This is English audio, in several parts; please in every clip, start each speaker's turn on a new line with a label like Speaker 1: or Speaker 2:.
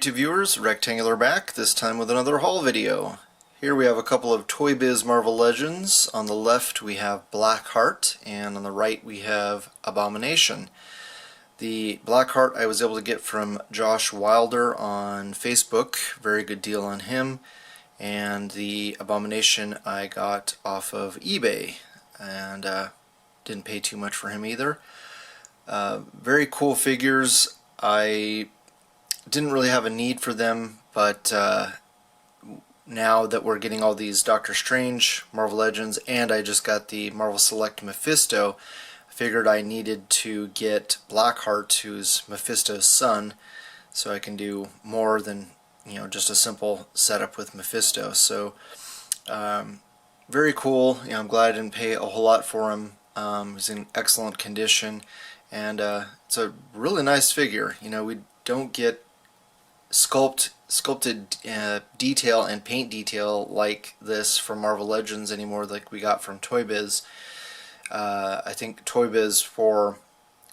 Speaker 1: YouTube viewers, Rectangular back, this time with another haul video. Here we have a couple of Toy Biz Marvel Legends. On the left we have Blackheart, and on the right we have Abomination. The Blackheart I was able to get from Josh Wilder on Facebook, very good deal on him, and the Abomination I got off of eBay, and didn't pay too much for him either. Very cool figures. I didn't really have a need for them, but now that we're getting all these Doctor Strange, Marvel Legends, and I just got the Marvel Select Mephisto, I figured I needed to get Blackheart, who's Mephisto's son, so I can do more than just a simple setup with Mephisto. So very cool. I'm glad I didn't pay a whole lot for him. He's in excellent condition, and it's a really nice figure. We don't get sculpted detail and paint detail like this from Marvel Legends anymore, like we got from Toy Biz. I think Toy Biz, for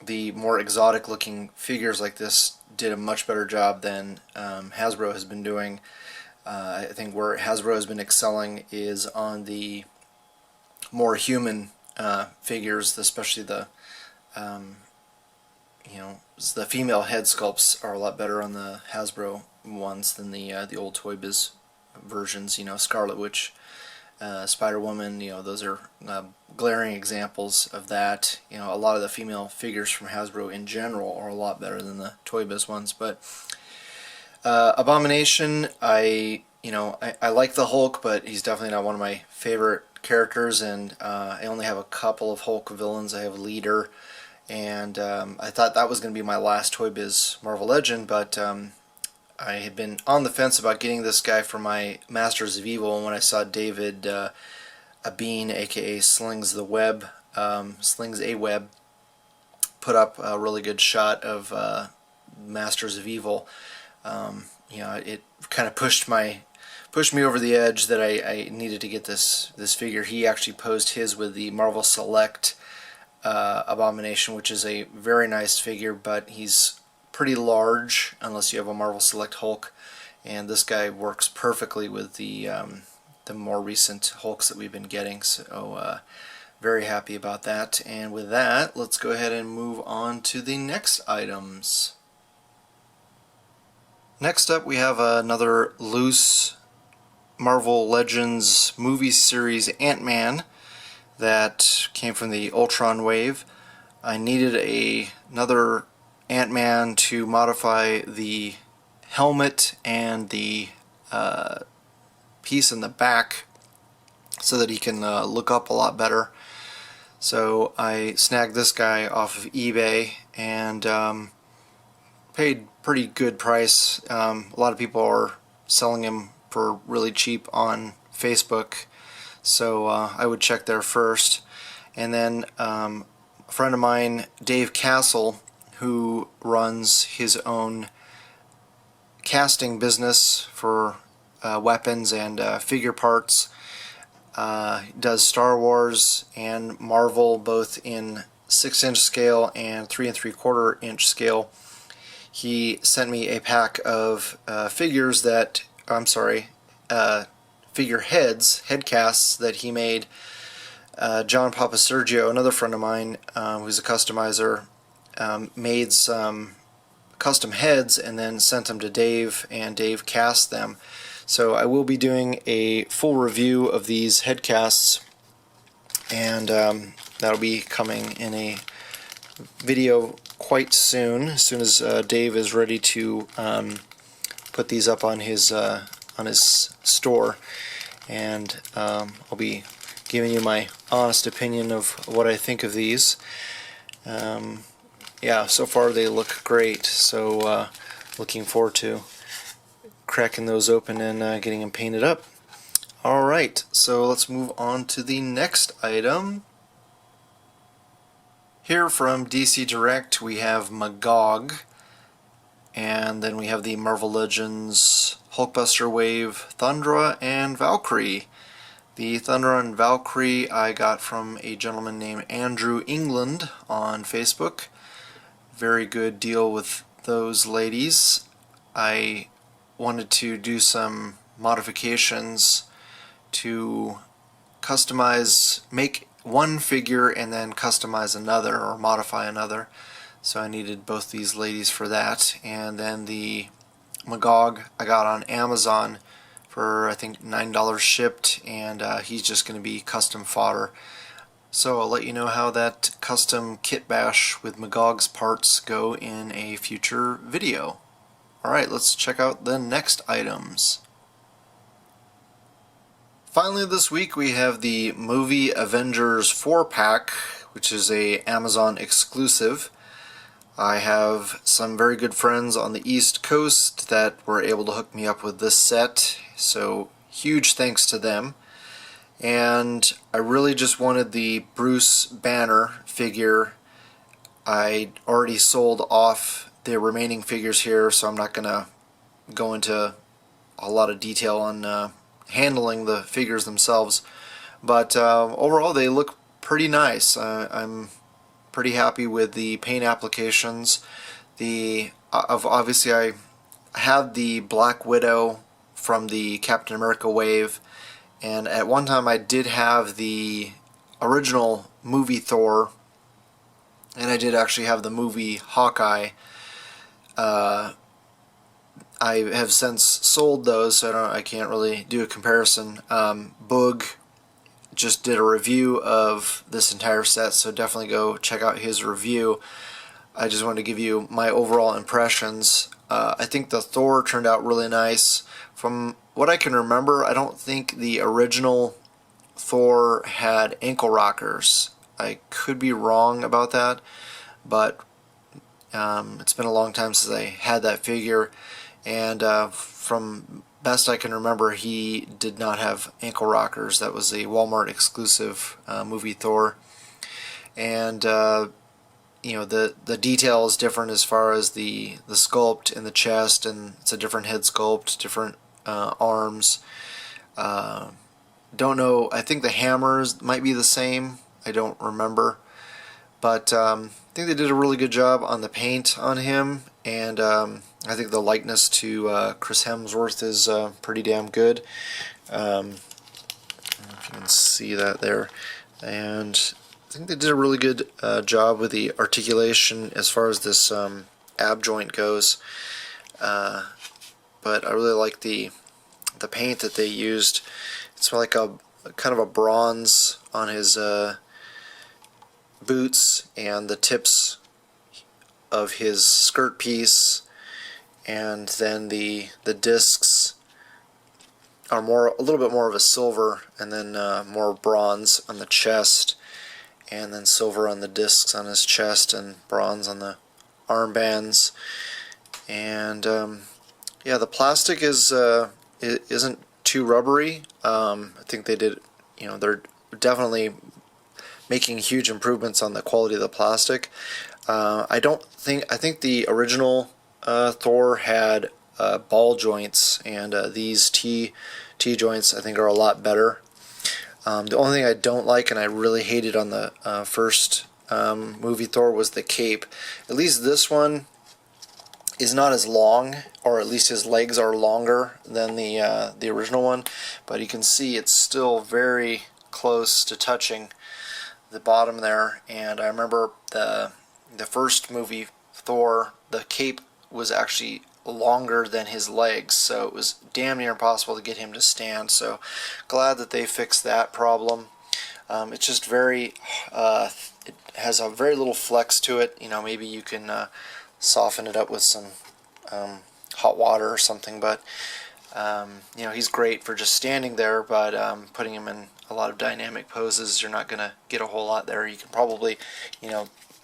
Speaker 1: the more exotic looking figures like this, did a much better job than Hasbro has been doing. I think where Hasbro has been excelling is on the more human figures, especially the the female head sculpts are a lot better on the Hasbro ones than the old Toy Biz versions. Scarlet Witch, Spider-Woman, those are glaring examples of that. A lot of the female figures from Hasbro in general are a lot better than the Toy Biz ones. But Abomination, I like the Hulk, but he's definitely not one of my favorite characters, and I only have a couple of Hulk villains. I have Leader, and I thought that was going to be my last Toy Biz Marvel Legend, but I had been on the fence about getting this guy for my Masters of Evil, and when I saw David Abeen, aka Slings a Web, put up a really good shot of Masters of Evil, it kind of pushed me over the edge that I needed to get this figure. He actually posed his with the Marvel Select Abomination, which is a very nice figure, but he's pretty large unless you have a Marvel Select Hulk, and this guy works perfectly with the more recent Hulks that we've been getting, so very happy about that. And with that, let's go ahead and move on to the next items. Next up we have another loose Marvel Legends movie series AntMan that came from the Ultron wave. I needed another AntMan to modify the helmet and the piece in the back so that he can look up a lot better. So I snagged this guy off of eBay and paid pretty good price. A lot of people are selling him for really cheap on Facebook, so I would check there first. And then a friend of mine, Dave Castle, who runs his own casting business for weapons and figure parts, does Star Wars and Marvel both in 6-inch scale and 3 3/4 inch scale. He sent me a pack of figures that, figure heads, head casts that he made. John Papa Sergio, another friend of mine who's a customizer, made some custom heads and then sent them to Dave, and Dave cast them. So I will be doing a full review of these head casts, and that'll be coming in a video quite soon, as soon as Dave is ready to put these up on his store, and I'll be giving you my honest opinion of what I think of these. Yeah, so far they look great, so looking forward to cracking those open and getting them painted up. Alright, so let's move on to the next item. Here from DC Direct we have Magog, and then we have the Marvel Legends Hulkbuster Wave Thundra and Valkyrie. The Thundra and Valkyrie I got from a gentleman named Andrew England on Facebook. Very good deal with those ladies. I wanted to do some modifications to make one figure and then customize another or modify another. So I needed both these ladies for that. And then the Magog I got on Amazon for I think $9 shipped, and he's just going to be custom fodder. So I'll let you know how that custom kit bash with Magog's parts go in a future video. Alright, let's check out the next items. Finally this week we have the movie Avengers 4-pack, which is a Amazon exclusive. I have some very good friends on the East Coast that were able to hook me up with this set, so huge thanks to them. And I really just wanted the Bruce Banner figure. I already sold off the remaining figures here, so I'm not going to go into a lot of detail on handling the figures themselves. But overall they look pretty nice. I'm pretty happy with the paint applications. Obviously I have the Black Widow from the Captain America wave, and at one time I did have the original movie Thor, and I did actually have the movie Hawkeye. I have since sold those, so I can't really do a comparison. Boog just did a review of this entire set, so definitely go check out his review. I just wanted to give you my overall impressions. I think the Thor turned out really nice. From what I can remember, I don't think the original Thor had ankle rockers. I could be wrong about that, but it's been a long time since I had that figure, and from best I can remember, he did not have ankle rockers. That was a Walmart exclusive movie Thor. And you know, the detail is different as far as the sculpt in the chest, and it's a different head sculpt, different arms. Don't know, I think the hammers might be the same, I don't remember, but I think they did a really good job on the paint on him, and I think the likeness to Chris Hemsworth is pretty damn good. I don't know if you can see that there, and I think they did a really good job with the articulation as far as this ab joint goes. But I really like the paint that they used. It's like a kind of a bronze on his boots and the tips of his skirt piece, and then the discs are a little bit more of a silver, and then more bronze on the chest, and then silver on the discs on his chest, and bronze on the armbands. And yeah, the plastic isn't too rubbery. I think they did, they're definitely making huge improvements on the quality of the plastic. I think the original Thor had ball joints, and these T joints I think are a lot better. The only thing I don't like, and I really hated on the first movie Thor, was the cape. At least this one is not as long, or at least his legs are longer than the original one, but you can see it's still very close to touching the bottom there. And I remember the first movie Thor, the cape was actually longer than his legs, so it was damn near impossible to get him to stand. So glad that they fixed that problem. It's just very it has a very little flex to it. Maybe you can soften it up with some hot water or something, but he's great for just standing there, but putting him in a lot of dynamic poses, you're not gonna get a whole lot there. You can probably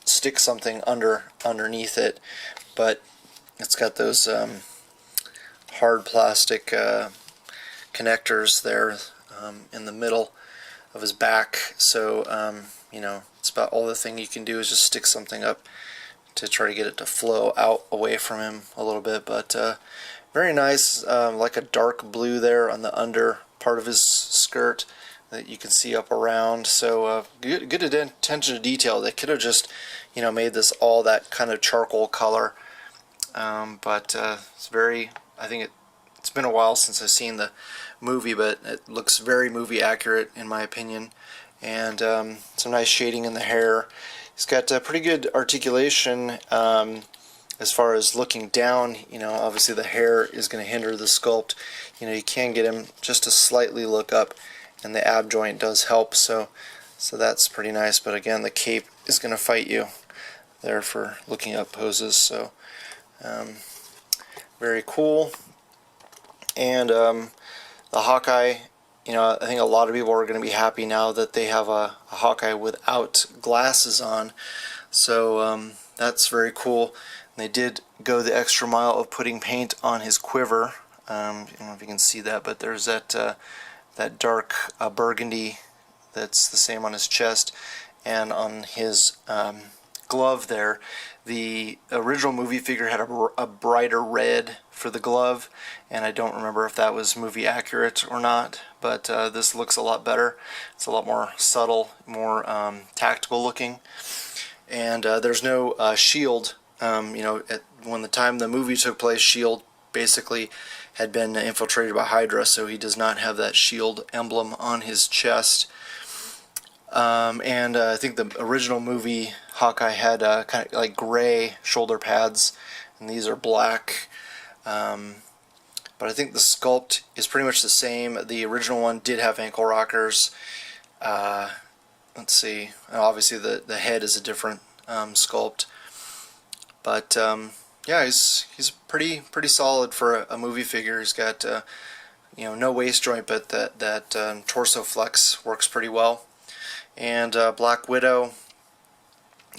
Speaker 1: stick something underneath it, but it's got those hard plastic connectors there in the middle of his back, so it's about all the thing you can do is just stick something up to try to get it to flow out away from him a little bit. But very nice, like a dark blue there on the under part of his skirt that you can see up around. So good attention to detail. They could have just made this all that kind of charcoal color, but it's very, I think it been a while since I've seen the movie, but it looks very movie accurate in my opinion. And some nice shading in the hair. He's got pretty good articulation as far as looking down. You know, obviously the hair is going to hinder the sculpt. You know, you can get him just to slightly look up, and the ab joint does help. So that's pretty nice. But again, the cape is going to fight you there for looking up poses. So very cool. And the Hawkeye, you know, I think a lot of people are going to be happy now that they have a Hawkeye without glasses on. So that's very cool. And they did go the extra mile of putting paint on his quiver. I don't know if you can see that, but there's that dark burgundy that's the same on his chest, and on his glove there. The original movie figure had a brighter red for the glove, and I don't remember if that was movie accurate or not, but this looks a lot better. It's a lot more subtle, more tactical looking. And there's no shield. You know, when the time the movie took place, shield basically had been infiltrated by Hydra, so he does not have that shield emblem on his chest. And I think the original movie Hawkeye had kind of like gray shoulder pads, and these are black. But I think the sculpt is pretty much the same. The original one did have ankle rockers. Let's see. Obviously, the head is a different sculpt. But yeah, he's pretty solid for a movie figure. He's got you know, no waist joint, but that torso flex works pretty well. And Black Widow,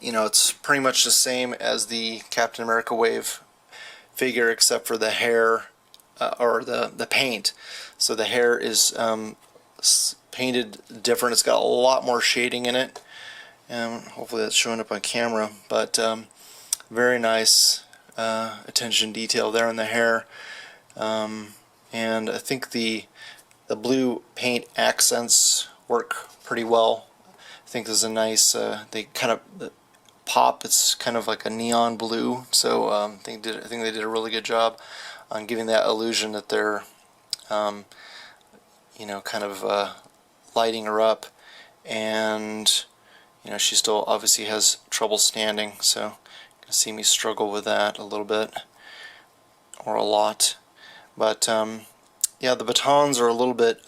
Speaker 1: you know, it's pretty much the same as the Captain America Wave figure, except for the hair or the paint. So the hair is painted different. It's got a lot more shading in it, and hopefully that's showing up on camera. But very nice attention detail there in the hair, and I think the blue paint accents work pretty well. I think there's a nice they kind of pop. It's kind of like a neon blue, so I think they did a really good job on giving that illusion that they're you know, kind of lighting her up. And you know, she still obviously has trouble standing, so you can see me struggle with that a little bit, or a lot. But yeah, the batons are a little bit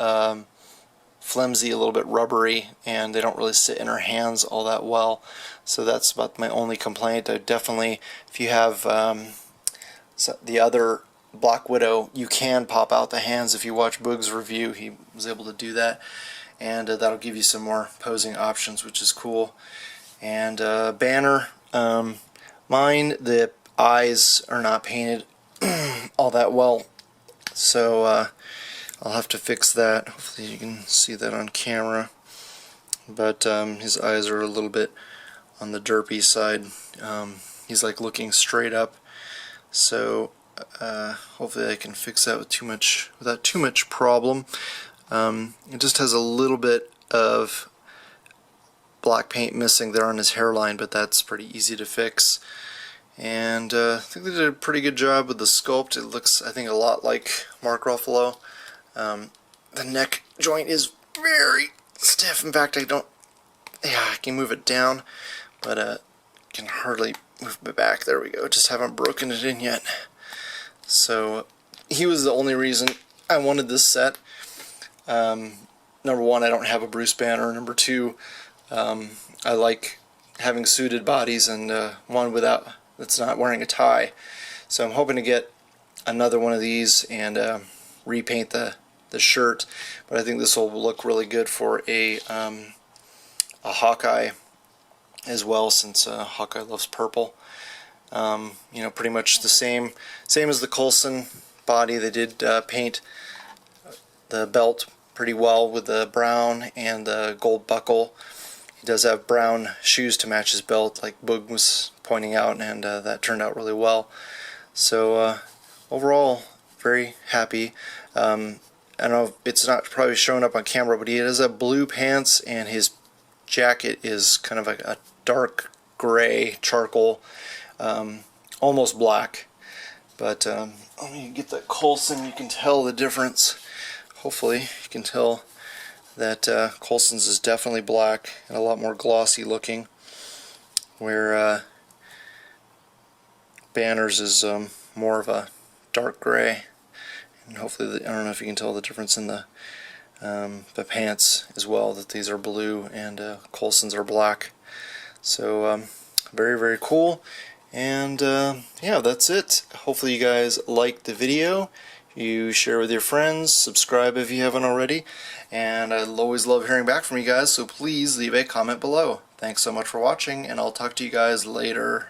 Speaker 1: flimsy, a little bit rubbery, and they don't really sit in her hands all that well. So that's about my only complaint. I definitely, if you have the other Black Widow, you can pop out the hands. If you watch Boog's review, he was able to do that, and that'll give you some more posing options, which is cool. And Banner, mine, the eyes are not painted all that well, so I'll have to fix that. Hopefully you can see that on camera. But his eyes are a little bit on the derpy side. He's like looking straight up. So hopefully I can fix that without too much problem. It just has a little bit of black paint missing there on his hairline, but that's pretty easy to fix. And I think they did a pretty good job with the sculpt. It looks, I think, a lot like Mark Ruffalo. The neck joint is very stiff. In fact, I can move it down, but can hardly move it back. There we go. Just haven't broken it in yet. So he was the only reason I wanted this set. Number one, I don't have a Bruce Banner. Number two, I like having suited bodies, and one that's not wearing a tie. So I'm hoping to get another one of these and repaint the shirt. But I think this will look really good for a Hawkeye as well, since Hawkeye loves purple. You know, pretty much the same as the Coulson body. They did paint the belt pretty well with the brown and the gold buckle. He does have brown shoes to match his belt, like Boog was pointing out, and that turned out really well. So overall, very happy. I don't know if it's not probably showing up on camera, but he has a blue pants, and his jacket is kind of like a dark gray charcoal, almost black. But let me get that Coulson. You can tell the difference. Hopefully you can tell that Coulson's is definitely black and a lot more glossy looking, where Banner's is more of a dark gray. And hopefully, I don't know if you can tell the difference in the pants as well, that these are blue and Coulson's are black. So very, very cool. And yeah, that's it. Hopefully you guys liked the video. You share with your friends, subscribe if you haven't already, and I always love hearing back from you guys, so please leave a comment below. Thanks so much for watching, and I'll talk to you guys later.